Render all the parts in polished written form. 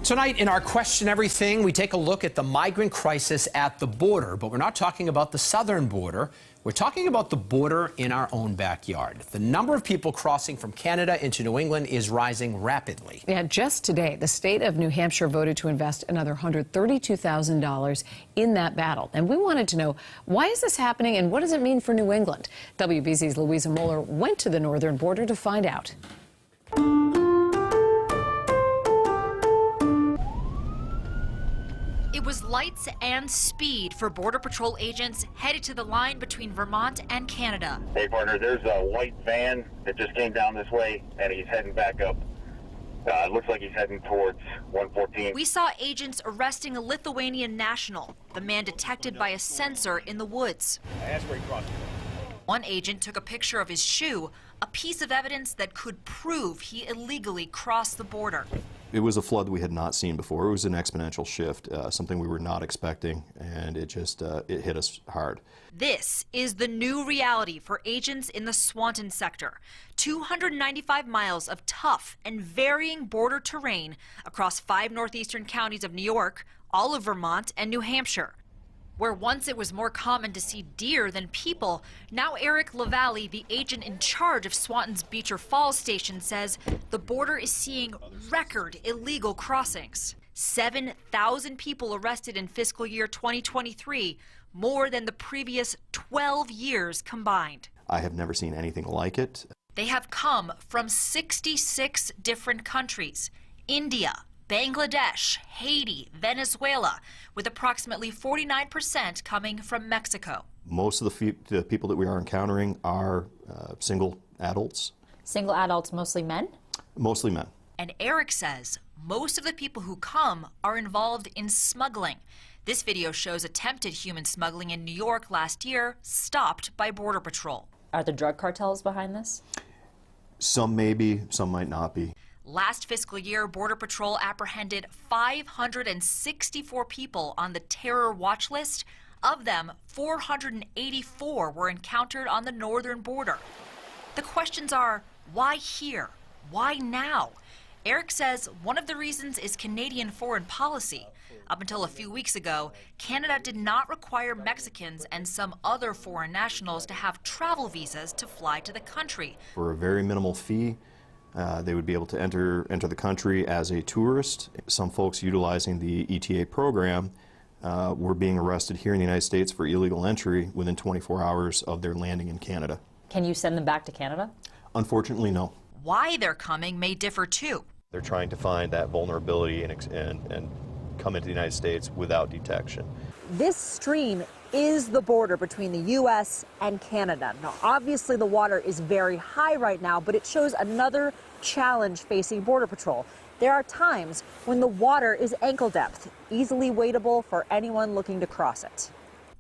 Tonight in our Question Everything, we take a look at the migrant crisis at the border, but we're not talking about the southern border. We're talking about the border in our own backyard. The number of people crossing from Canada into New England is rising rapidly. Yeah, just today, the state of New Hampshire voted to invest another $132,000 in that battle. And we wanted to know, why is this happening and what does it mean for New England? WBZ's Louisa Moeller went to the northern border to find out. It was lights and speed for Border Patrol agents headed to the line between Vermont and Canada. Hey, partner, there's a white van that just came down this way, and he's heading back up. It looks like he's heading towards 114. We saw agents arresting a Lithuanian national, the man detected by a sensor in the woods. That's where he crossed. One agent took a picture of his shoe, a piece of evidence that could prove he illegally crossed the border. It was a flood we had not seen before. It was an exponential shift, something we were not expecting, and it just it hit us hard. This is the new reality for agents in the Swanton sector. 295 miles of tough and varying border terrain across 5 northeastern counties of New York, all of Vermont, and New Hampshire. Where once it was more common to see deer than people, now Eric LaValle, the agent in charge of Swanton's Beecher Falls station, says the border is seeing record illegal crossings. 7,000 people arrested in fiscal year 2023, more than the previous 12 years combined. I have never seen anything like it. They have come from 66 different countries: India, Bangladesh, Haiti, Venezuela, with approximately 49% coming from Mexico. Most of the people that we are encountering are single adults. Single adults, mostly men? Mostly men. And Eric says most of the people who come are involved in smuggling. This video shows attempted human smuggling in New York last year, stopped by Border Patrol. Are the drug cartels behind this? Some may be, some might not be. Last fiscal year, Border Patrol apprehended 564 people on the terror watch list. Of them, 484 were encountered on the northern border. The questions are, why here? Why now? Eric says one of the reasons is Canadian foreign policy. Up until a few weeks ago, Canada did not require Mexicans and some other foreign nationals to have travel visas to fly to the country. For a very minimal fee, they would be able to enter the country as a tourist. Some folks utilizing the ETA program were being arrested here in the United States for illegal entry within 24 hours of their landing in Canada. Can you send them back to Canada? Unfortunately, no. Why they're coming may differ too. They're trying to find that vulnerability and come into the United States without detection. This stream is the border between the U.S. and Canada. Now, obviously, the water is very high right now, but it shows another challenge facing Border Patrol. There are times when the water is ankle depth, easily wadable for anyone looking to cross it.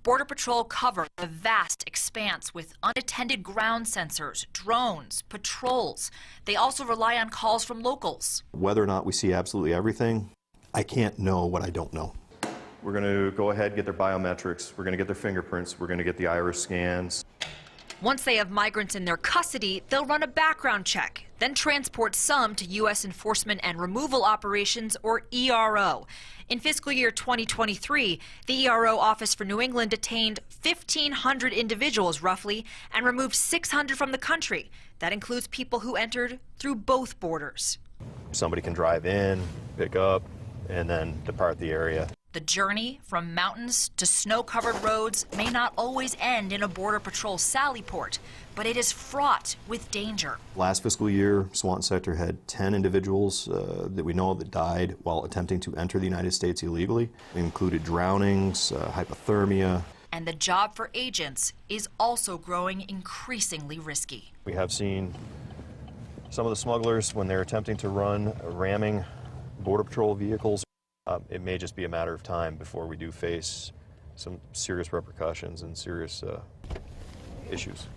Border Patrol covered the vast expanse with unattended ground sensors, drones, patrols. They also rely on calls from locals. Whether or not we see absolutely everything, I can't know what I don't know. We're going to go ahead and get their biometrics. We're going to get their fingerprints. We're going to get the iris scans. Once they have migrants in their custody, they'll run a background check, then transport some to U.S. Enforcement and Removal Operations, or ERO. In fiscal year 2023, the ERO Office for New England detained 1,500 individuals, roughly, and removed 600 from the country. That includes people who entered through both borders. Somebody can drive in, pick up, and then depart the area. The journey from mountains to snow-covered roads may not always end in a Border Patrol sally port, but it is fraught with danger. Last fiscal year, Swanton sector had 10 individuals that we know of that died while attempting to enter the United States illegally. It included drownings, hypothermia. And the job for agents is also growing increasingly risky. We have seen some of the smugglers, when they're attempting to run ramming Border Patrol vehicles, it may just be a matter of time before we do face some serious repercussions and serious issues.